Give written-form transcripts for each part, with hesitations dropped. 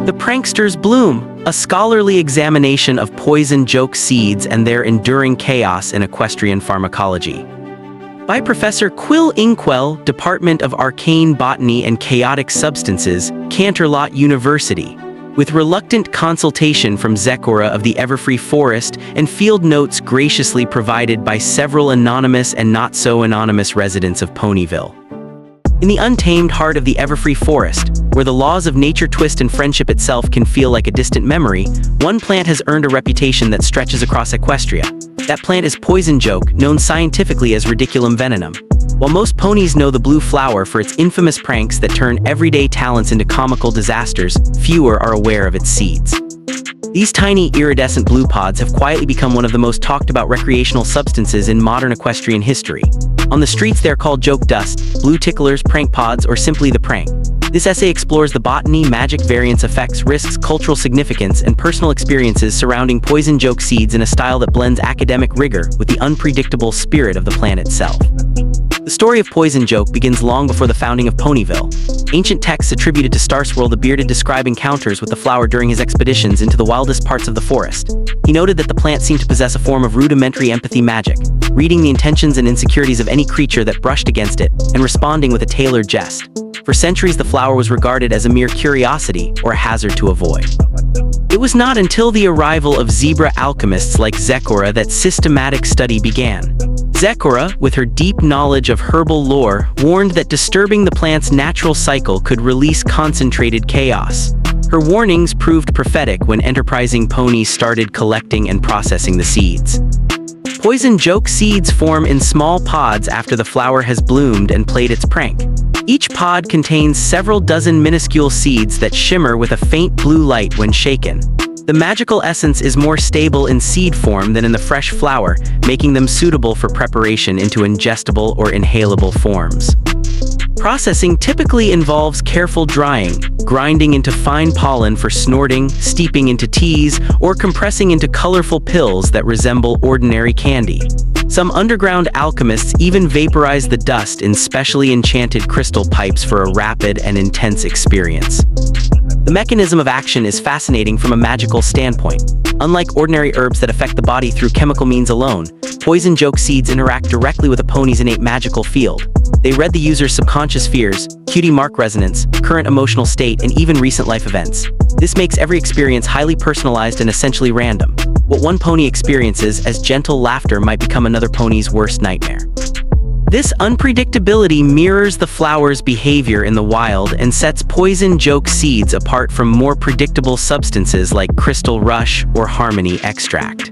The Prankster's Bloom, a scholarly examination of poison joke seeds and their enduring chaos in equestrian pharmacology. By Professor Quill Inkwell, Department of Arcane Botany and Chaotic Substances, Canterlot University. With reluctant consultation from Zekora of the Everfree Forest and field notes graciously provided by several anonymous and not-so-anonymous residents of Ponyville. In the untamed heart of the Everfree Forest, where the laws of nature twist and friendship itself can feel like a distant memory, one plant has earned a reputation that stretches across Equestria. That plant is Poison Joke, known scientifically as Ridiculum venenum. While most ponies know the blue flower for its infamous pranks that turn everyday talents into comical disasters, fewer are aware of its seeds. These tiny, iridescent blue pods have quietly become one of the most talked about recreational substances in modern equestrian history. On the streets they are called joke dust, blue ticklers, prank pods, or simply the prank. This essay explores the botany, magic, variance, effects, risks, cultural significance, and personal experiences surrounding poison joke seeds in a style that blends academic rigor with the unpredictable spirit of the plant itself. The story of Poison Joke begins long before the founding of Ponyville. Ancient texts attributed to Starswirl the Bearded describe encounters with the flower during his expeditions into the wildest parts of the forest. He noted that the plant seemed to possess a form of rudimentary empathy magic, reading the intentions and insecurities of any creature that brushed against it, and responding with a tailored jest. For centuries the flower was regarded as a mere curiosity or a hazard to avoid. It was not until the arrival of zebra alchemists like Zekora that systematic study began. Zekora, with her deep knowledge of herbal lore, warned that disturbing the plant's natural cycle could release concentrated chaos. Her warnings proved prophetic when enterprising ponies started collecting and processing the seeds. Poison joke seeds form in small pods after the flower has bloomed and played its prank. Each pod contains several dozen minuscule seeds that shimmer with a faint blue light when shaken. The magical essence is more stable in seed form than in the fresh flower, making them suitable for preparation into ingestible or inhalable forms. Processing typically involves careful drying, grinding into fine pollen for snorting, steeping into teas, or compressing into colorful pills that resemble ordinary candy. Some underground alchemists even vaporize the dust in specially enchanted crystal pipes for a rapid and intense experience. The mechanism of action is fascinating from a magical standpoint. Unlike ordinary herbs that affect the body through chemical means alone, poison joke seeds interact directly with a pony's innate magical field. They read the user's subconscious fears, cutie mark resonance, current emotional state, and even recent life events. This makes every experience highly personalized and essentially random. What one pony experiences as gentle laughter might become another pony's worst nightmare. This unpredictability mirrors the flower's behavior in the wild and sets poison joke seeds apart from more predictable substances like Crystal Rush or Harmony Extract.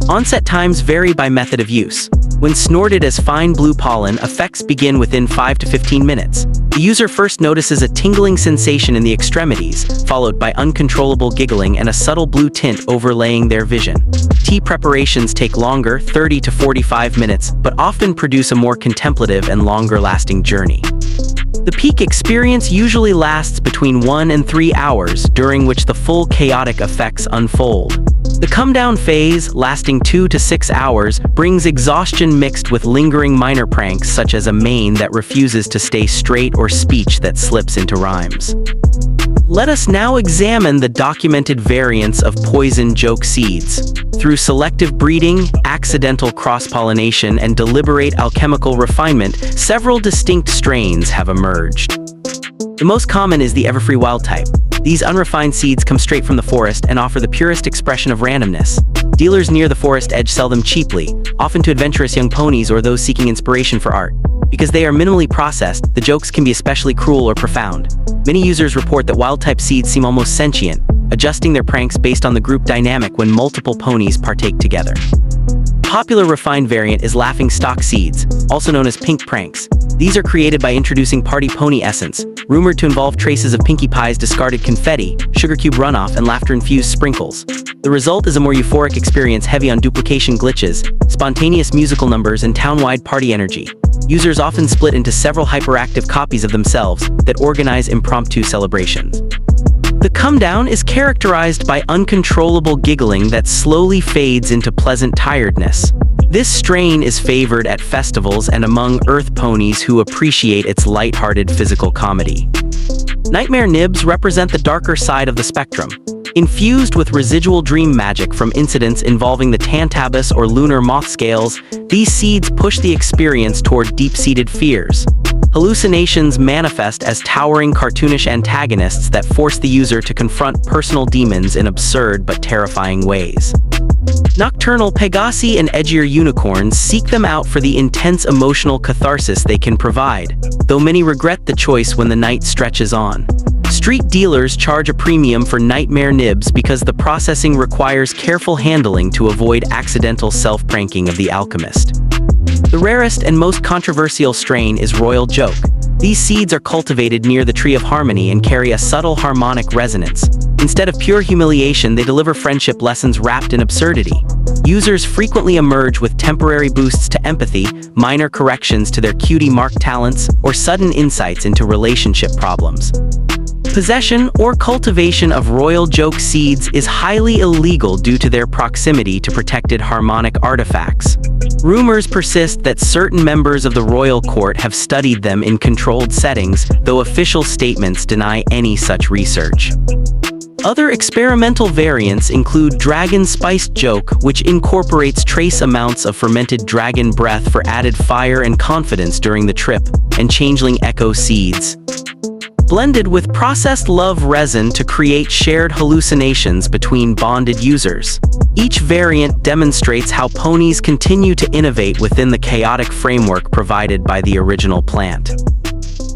Onset times vary by method of use. When snorted as fine blue pollen, effects begin within 5 to 15 minutes. The user first notices a tingling sensation in the extremities, followed by uncontrollable giggling and a subtle blue tint overlaying their vision. Tea preparations take longer, 30 to 45 minutes, but often produce a more contemplative and longer-lasting journey. The peak experience usually lasts between 1 and 3 hours, during which the full chaotic effects unfold. The come-down phase, lasting 2 to 6 hours, brings exhaustion mixed with lingering minor pranks such as a mane that refuses to stay straight or speech that slips into rhymes. Let us now examine the documented variants of poison joke seeds. Through selective breeding, accidental cross-pollination, and deliberate alchemical refinement, several distinct strains have emerged. The most common is the Everfree wild type. These unrefined seeds come straight from the forest and offer the purest expression of randomness. Dealers near the forest edge sell them cheaply, often to adventurous young ponies or those seeking inspiration for art. Because they are minimally processed, the jokes can be especially cruel or profound. Many users report that wild-type seeds seem almost sentient, adjusting their pranks based on the group dynamic when multiple ponies partake together. Popular refined variant is Laughing Stock Seeds, also known as Pink Pranks. These are created by introducing party pony essence, rumored to involve traces of Pinkie Pie's discarded confetti, sugar cube runoff, and laughter-infused sprinkles. The result is a more euphoric experience heavy on duplication glitches, spontaneous musical numbers, and town-wide party energy. Users often split into several hyperactive copies of themselves that organize impromptu celebrations. The come-down is characterized by uncontrollable giggling that slowly fades into pleasant tiredness. This strain is favored at festivals and among earth ponies who appreciate its lighthearted physical comedy. Nightmare nibs represent the darker side of the spectrum. Infused with residual dream magic from incidents involving the Tantabus or lunar moth scales, these seeds push the experience toward deep-seated fears. Hallucinations manifest as towering cartoonish antagonists that force the user to confront personal demons in absurd but terrifying ways. Nocturnal Pegasi and edgier unicorns seek them out for the intense emotional catharsis they can provide, though many regret the choice when the night stretches on. Street dealers charge a premium for nightmare nibs because the processing requires careful handling to avoid accidental self-pranking of the alchemist. The rarest and most controversial strain is Royal Joke. These seeds are cultivated near the Tree of Harmony and carry a subtle harmonic resonance. Instead of pure humiliation, they deliver friendship lessons wrapped in absurdity. Users frequently emerge with temporary boosts to empathy, minor corrections to their cutie mark talents, or sudden insights into relationship problems. Possession or cultivation of Royal Joke seeds is highly illegal due to their proximity to protected harmonic artifacts. Rumors persist that certain members of the royal court have studied them in controlled settings, though official statements deny any such research. Other experimental variants include Dragon Spiced Joke, which incorporates trace amounts of fermented dragon breath for added fire and confidence during the trip, and Changeling Echo seeds, blended with processed love resin to create shared hallucinations between bonded users. Each variant demonstrates how ponies continue to innovate within the chaotic framework provided by the original plant.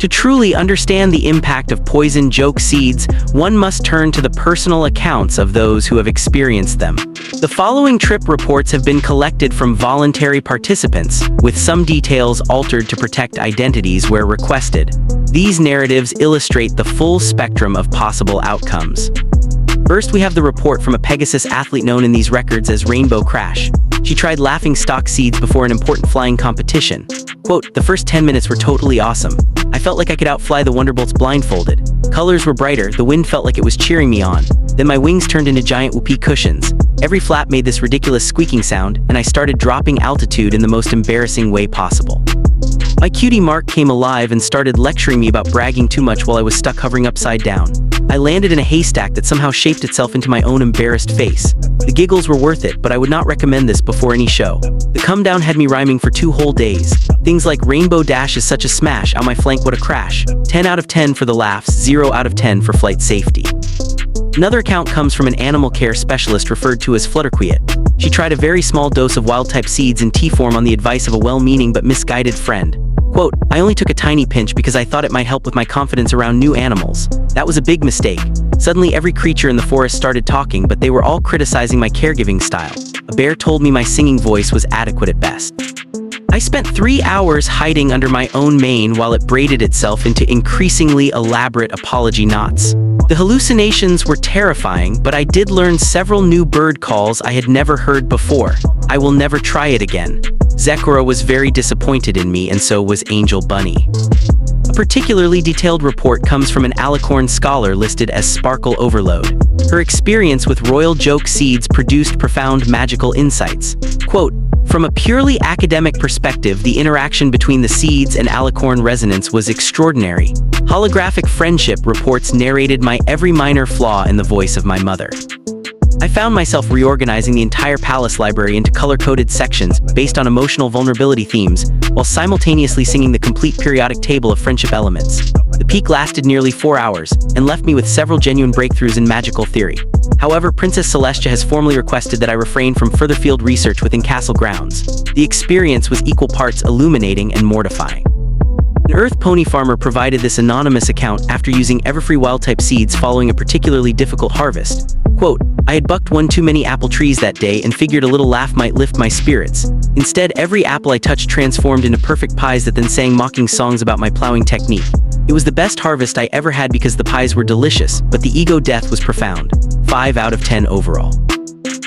To truly understand the impact of poison joke seeds, one must turn to the personal accounts of those who have experienced them. The following trip reports have been collected from voluntary participants, with some details altered to protect identities where requested. These narratives illustrate the full spectrum of possible outcomes. First, we have the report from a Pegasus athlete known in these records as Rainbow Crash. She tried laughing stock seeds before an important flying competition. Quote, "The first 10 minutes were totally awesome. I felt like I could outfly the Wonderbolts blindfolded. Colors were brighter, the wind felt like it was cheering me on. Then my wings turned into giant whoopee cushions. Every flap made this ridiculous squeaking sound, and I started dropping altitude in the most embarrassing way possible. My cutie Mark came alive and started lecturing me about bragging too much while I was stuck hovering upside down. I landed in a haystack that somehow shaped itself into my own embarrassed face. The giggles were worth it, but I would not recommend this before any show. The come down had me rhyming for 2 whole days. Things like Rainbow Dash is such a smash, out my flank what a crash. 10 out of 10 for the laughs, 0 out of 10 for flight safety." Another account comes from an animal care specialist referred to as Flutterquiet. She tried a very small dose of wild-type seeds in tea form on the advice of a well-meaning but misguided friend. Quote, "I only took a tiny pinch because I thought it might help with my confidence around new animals. That was a big mistake. Suddenly every creature in the forest started talking, but they were all criticizing my caregiving style. A bear told me my singing voice was adequate at best. I spent 3 hours hiding under my own mane while it braided itself into increasingly elaborate apology knots. The hallucinations were terrifying, but I did learn several new bird calls I had never heard before. I will never try it again. Zekora was very disappointed in me, and so was Angel Bunny." A particularly detailed report comes from an Alicorn scholar listed as Sparkle Overload. Her experience with Royal Joke seeds produced profound magical insights. Quote, "From a purely academic perspective, the interaction between the seeds and Alicorn resonance was extraordinary. Holographic friendship reports narrated my every minor flaw in the voice of my mother. I found myself reorganizing the entire palace library into color-coded sections based on emotional vulnerability themes, while simultaneously singing the complete periodic table of friendship elements. The peak lasted nearly 4 hours, and left me with several genuine breakthroughs in magical theory. However, Princess Celestia has formally requested that I refrain from further field research within castle grounds. The experience was equal parts illuminating and mortifying." An Earth pony farmer provided this anonymous account after using Everfree wild-type seeds following a particularly difficult harvest. Quote, "I had bucked one too many apple trees that day and figured a little laugh might lift my spirits. Instead, every apple I touched transformed into perfect pies that then sang mocking songs about my plowing technique. It was the best harvest I ever had because the pies were delicious, but the ego death was profound. 5 out of 10 overall.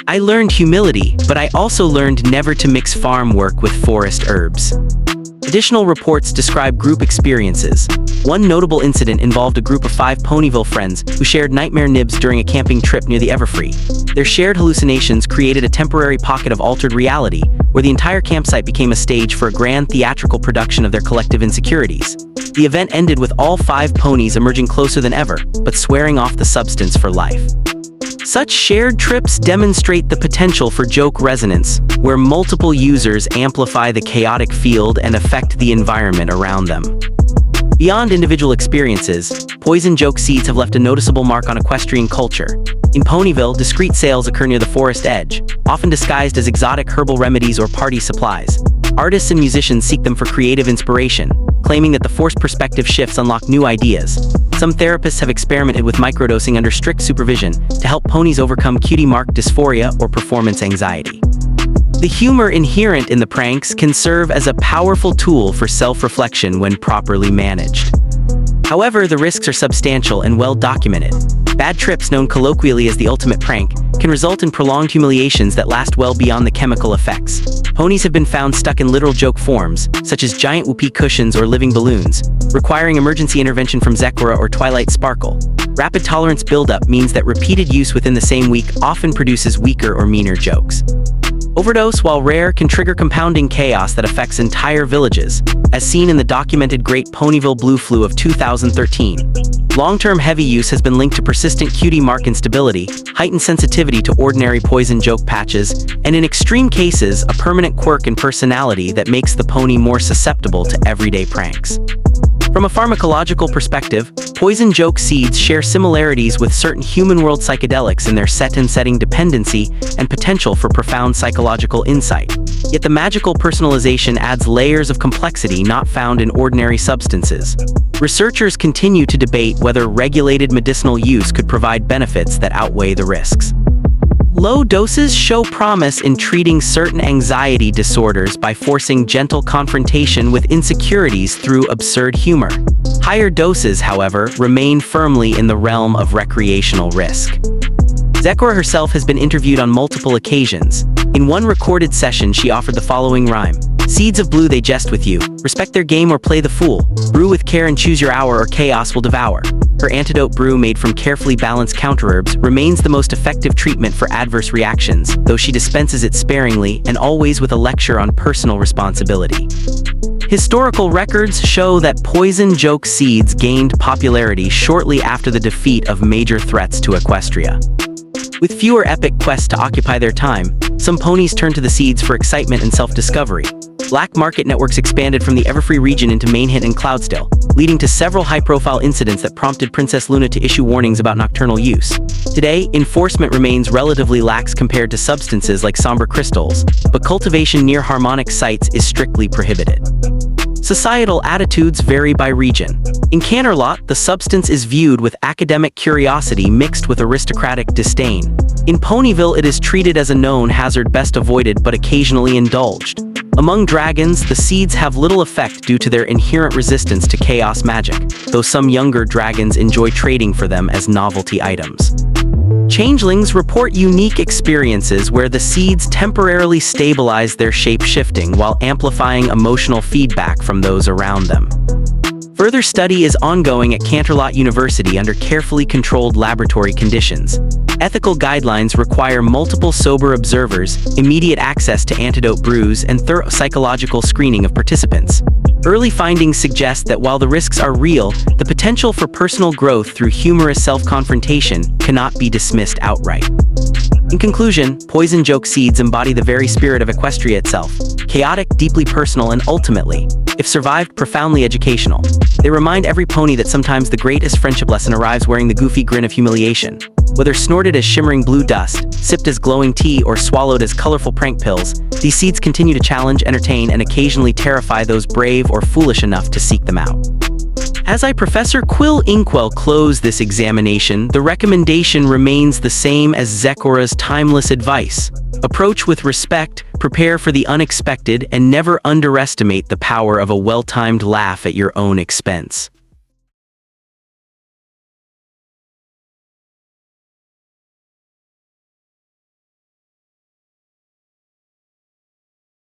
I learned humility, but I also learned never to mix farm work with forest herbs." A Additional reports describe group experiences. One notable incident involved a group of 5 Ponyville friends who shared nightmare nibs during a camping trip near the Everfree. Their shared hallucinations created a temporary pocket of altered reality, where the entire campsite became a stage for a grand theatrical production of their collective insecurities. The event ended with all 5 ponies emerging closer than ever, but swearing off the substance for life. Such shared trips demonstrate the potential for joke resonance, where multiple users amplify the chaotic field and affect the environment around them. Beyond individual experiences, poison joke seeds have left a noticeable mark on equestrian culture. In Ponyville, discreet sales occur near the forest edge, often disguised as exotic herbal remedies or party supplies. Artists and musicians seek them for creative inspiration, claiming that the forced perspective shifts unlock new ideas. Some therapists have experimented with microdosing under strict supervision to help ponies overcome cutie mark dysphoria or performance anxiety. The humor inherent in the pranks can serve as a powerful tool for self-reflection when properly managed. However, the risks are substantial and well documented. Bad trips, known colloquially as the ultimate prank, can result in prolonged humiliations that last well beyond the chemical effects. Ponies have been found stuck in literal joke forms, such as giant whoopee cushions or living balloons, requiring emergency intervention from Zekora or Twilight Sparkle. Rapid tolerance buildup means that repeated use within the same week often produces weaker or meaner jokes. Overdose, while rare, can trigger compounding chaos that affects entire villages, as seen in the documented Great Ponyville Blue Flu of 2013. Long-term heavy use has been linked to persistent cutie mark instability, heightened sensitivity to ordinary poison joke patches, and in extreme cases, a permanent quirk in personality that makes the pony more susceptible to everyday pranks. From a pharmacological perspective, poison joke seeds share similarities with certain human-world psychedelics in their set and setting dependency and potential for profound psychological insight. Yet the magical personalization adds layers of complexity not found in ordinary substances. Researchers continue to debate whether regulated medicinal use could provide benefits that outweigh the risks. Low doses show promise in treating certain anxiety disorders by forcing gentle confrontation with insecurities through absurd humor. Higher doses, however, remain firmly in the realm of recreational risk. Zekora herself has been interviewed on multiple occasions. In one recorded session, she offered the following rhyme: "Seeds of blue, they jest with you. Respect their game or play the fool. Brew with care and choose your hour, or chaos will devour." Her antidote brew, made from carefully balanced counterherbs, remains the most effective treatment for adverse reactions, though she dispenses it sparingly and always with a lecture on personal responsibility. Historical records show that poison joke seeds gained popularity shortly after the defeat of major threats to Equestria. With fewer epic quests to occupy their time, some ponies turned to the seeds for excitement and self-discovery. Black market networks expanded from the Everfree region into Mainhint and Cloudsdale, leading to several high-profile incidents that prompted Princess Luna to issue warnings about nocturnal use. Today, enforcement remains relatively lax compared to substances like somber crystals, but cultivation near harmonic sites is strictly prohibited. Societal attitudes vary by region. In Canterlot, the substance is viewed with academic curiosity mixed with aristocratic disdain. In Ponyville, it is treated as a known hazard best avoided but occasionally indulged. Among dragons, the seeds have little effect due to their inherent resistance to chaos magic, though some younger dragons enjoy trading for them as novelty items. Changelings report unique experiences where the seeds temporarily stabilize their shape-shifting while amplifying emotional feedback from those around them. Further study is ongoing at Canterlot University under carefully controlled laboratory conditions. Ethical guidelines require multiple sober observers, immediate access to antidote brews, and thorough psychological screening of participants. Early findings suggest that while the risks are real, the potential for personal growth through humorous self-confrontation cannot be dismissed outright. In conclusion, poison joke seeds embody the very spirit of Equestria itself: chaotic, deeply personal, and ultimately, if survived, profoundly educational. They remind every pony that sometimes the greatest friendship lesson arrives wearing the goofy grin of humiliation. Whether snorted as shimmering blue dust, sipped as glowing tea, or swallowed as colorful prank pills, these seeds continue to challenge, entertain, and occasionally terrify those brave or foolish enough to seek them out. As I, Professor Quill Inkwell, close this examination, the recommendation remains the same as Zekora's timeless advice. Approach with respect, prepare for the unexpected, and never underestimate the power of a well-timed laugh at your own expense.